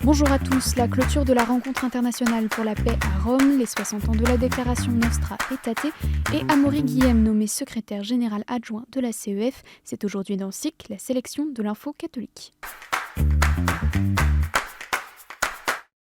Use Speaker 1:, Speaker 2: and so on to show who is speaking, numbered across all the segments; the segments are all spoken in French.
Speaker 1: Bonjour à tous, la clôture de la rencontre internationale pour la paix à Rome, les 60 ans de la déclaration Nostra Aetate et Amaury Guilhem nommé secrétaire général adjoint de la CEF. C'est aujourd'hui dans SIC, la sélection de l'info catholique.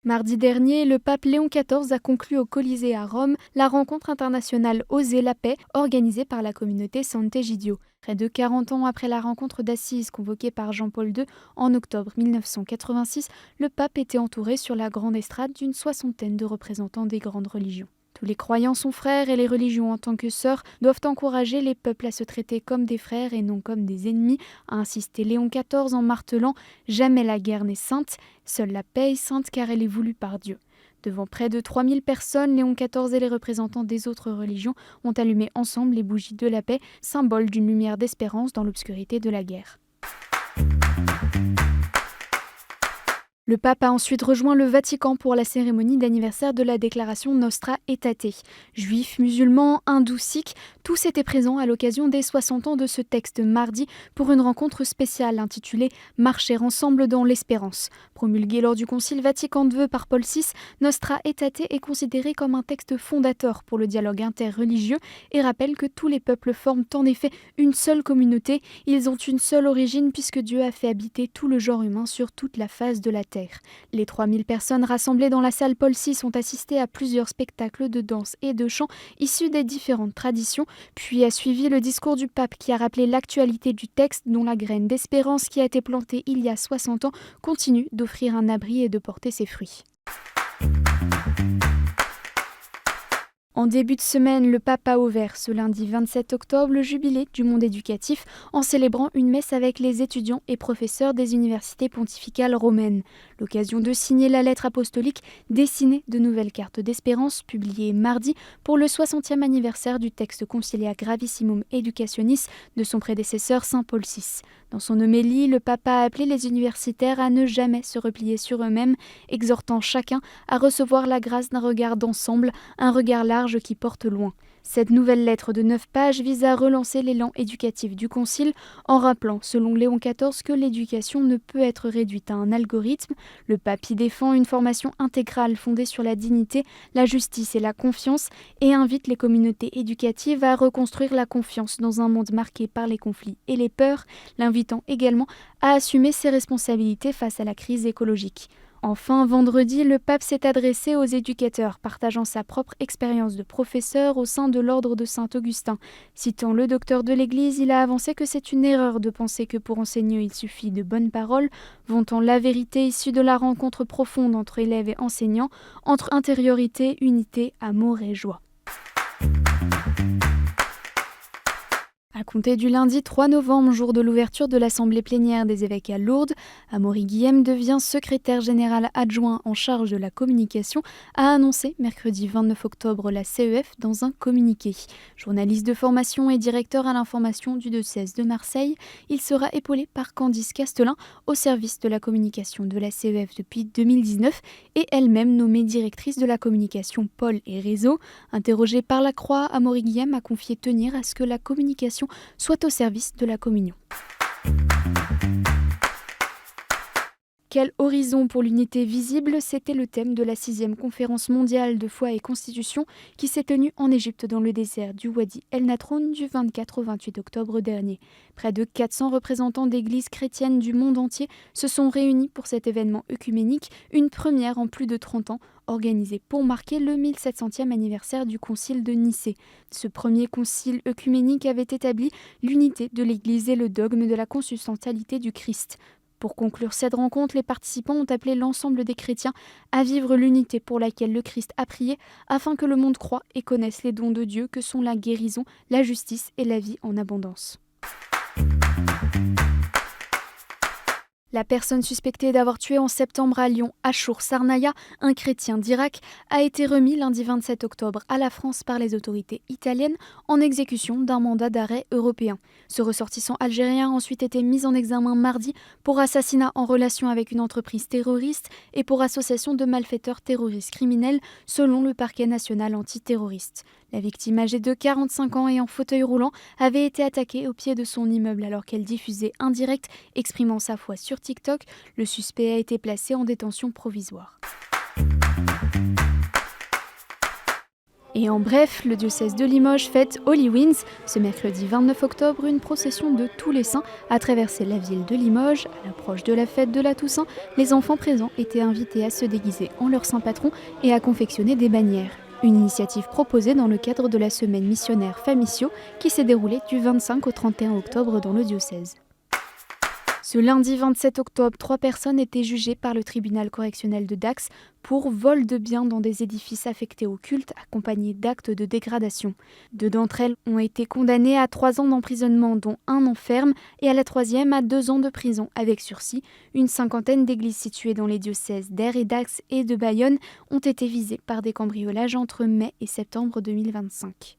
Speaker 1: Mardi dernier, le pape Léon XIV a conclu au Colisée à Rome la rencontre internationale Oser la paix organisée par la communauté Sant'Egidio. Près de 40 ans après la rencontre d'Assise convoquée par Jean-Paul II en octobre 1986, le pape était entouré sur la grande estrade d'une soixantaine de représentants des grandes religions. Tous les croyants sont frères et les religions en tant que sœurs doivent encourager les peuples à se traiter comme des frères et non comme des ennemis, a insisté Léon XIV en martelant « Jamais la guerre n'est sainte, seule la paix est sainte car elle est voulue par Dieu ». Devant près de 3000 personnes, Léon XIV et les représentants des autres religions ont allumé ensemble les bougies de la paix, symbole d'une lumière d'espérance dans l'obscurité de la guerre. Le pape a ensuite rejoint le Vatican pour la cérémonie d'anniversaire de la déclaration Nostra Aetate. Juifs, musulmans, hindous, sikhs, tous étaient présents à l'occasion des 60 ans de ce texte mardi pour une rencontre spéciale intitulée « Marcher ensemble dans l'espérance ». Promulgué lors du Concile Vatican II par Paul VI, Nostra Aetate est considéré comme un texte fondateur pour le dialogue interreligieux et rappelle que tous les peuples forment en effet une seule communauté. Ils ont une seule origine puisque Dieu a fait habiter tout le genre humain sur toute la face de la terre. Les 3000 personnes rassemblées dans la salle Paul VI ont assisté à plusieurs spectacles de danse et de chant issus des différentes traditions, puis a suivi le discours du pape qui a rappelé l'actualité du texte dont la graine d'espérance qui a été plantée il y a 60 ans continue d'offrir un abri et de porter ses fruits. En début de semaine, le pape a ouvert ce lundi 27 octobre le jubilé du monde éducatif en célébrant une messe avec les étudiants et professeurs des universités pontificales romaines. L'occasion de signer la lettre apostolique Dessiner de nouvelles cartes d'espérance, publiée mardi pour le 60e anniversaire du texte Concilia Gravissimum Educationis de son prédécesseur Saint Paul VI. Dans son homélie, le pape a appelé les universitaires à ne jamais se replier sur eux-mêmes, exhortant chacun à recevoir la grâce d'un regard d'ensemble, un regard large qui porte loin. Cette nouvelle lettre de 9 pages vise à relancer l'élan éducatif du Concile en rappelant, selon Léon XIV, que l'éducation ne peut être réduite à un algorithme. Le pape y défend une formation intégrale fondée sur la dignité, la justice et la confiance et invite les communautés éducatives à reconstruire la confiance dans un monde marqué par les conflits et les peurs, l'invitant également à assumer ses responsabilités face à la crise écologique. Enfin, vendredi, le pape s'est adressé aux éducateurs, partageant sa propre expérience de professeur au sein de l'ordre de Saint-Augustin. Citant le docteur de l'Église, il a avancé que c'est une erreur de penser que pour enseigner il suffit de bonnes paroles, vantant la vérité issue de la rencontre profonde entre élèves et enseignants, entre intériorité, unité, amour et joie. À compter du lundi 3 novembre, jour de l'ouverture de l'Assemblée plénière des évêques à Lourdes, Amaury Guilhem devient secrétaire général adjoint en charge de la communication, a annoncé mercredi 29 octobre la CEF dans un communiqué. Journaliste de formation et directeur à l'information du diocèse de Marseille, il sera épaulé par Candice Castelin au service de la communication de la CEF depuis 2019 et elle-même nommée directrice de la communication pôle et réseau. Interrogé par La Croix, Amaury Guilhem a confié tenir à ce que la communication soit au service de la communion. Quel horizon pour l'unité visible, c'était le thème de la 6e conférence mondiale de foi et constitution qui s'est tenue en Égypte dans le désert du Wadi El Natroun du 24 au 28 octobre dernier. Près de 400 représentants d'églises chrétiennes du monde entier se sont réunis pour cet événement œcuménique, une première en plus de 30 ans, organisé pour marquer le 1700e anniversaire du concile de Nicée. Ce premier concile œcuménique avait établi l'unité de l'Église et le dogme de la consubstantialité du Christ. Pour conclure cette rencontre, les participants ont appelé l'ensemble des chrétiens à vivre l'unité pour laquelle le Christ a prié, afin que le monde croie et connaisse les dons de Dieu que sont la guérison, la justice et la vie en abondance. La personne suspectée d'avoir tué en septembre à Lyon Achour Sarnaya, un chrétien d'Irak, a été remis lundi 27 octobre à la France par les autorités italiennes en exécution d'un mandat d'arrêt européen. Ce ressortissant algérien a ensuite été mis en examen mardi pour assassinat en relation avec une entreprise terroriste et pour association de malfaiteurs terroristes criminels selon le parquet national antiterroriste. La victime, âgée de 45 ans et en fauteuil roulant, avait été attaquée au pied de son immeuble alors qu'elle diffusait un direct exprimant sa foi sur TikTok. Le suspect a été placé en détention provisoire. Et en bref, le diocèse de Limoges fête Holy Winds. Ce mercredi 29 octobre, une procession de tous les saints a traversé la ville de Limoges. À l'approche de la fête de la Toussaint, les enfants présents étaient invités à se déguiser en leur saint patron et à confectionner des bannières. Une initiative proposée dans le cadre de la semaine missionnaire Famissio qui s'est déroulée du 25 au 31 octobre dans le diocèse. Ce lundi 27 octobre, 3 personnes étaient jugées par le tribunal correctionnel de Dax pour vol de biens dans des édifices affectés au culte accompagnés d'actes de dégradation. 2 d'entre elles ont été condamnées à 3 ans d'emprisonnement, dont 1 an ferme, et à la 3e à 2 ans de prison avec sursis. Une cinquantaine d'églises situées dans les diocèses d'Aire et d'Ax et de Bayonne ont été visées par des cambriolages entre mai et septembre 2025.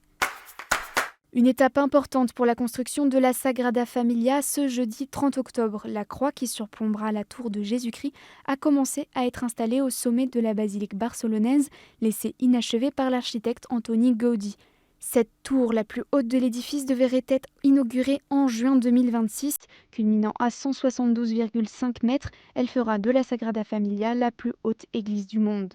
Speaker 1: Une étape importante pour la construction de la Sagrada Familia ce jeudi 30 octobre. La croix qui surplombera la tour de Jésus-Christ a commencé à être installée au sommet de la basilique barcelonaise, laissée inachevée par l'architecte Antoni Gaudí. Cette tour, la plus haute de l'édifice, devrait être inaugurée en juin 2026. Culminant à 172,5 mètres, elle fera de la Sagrada Familia la plus haute église du monde.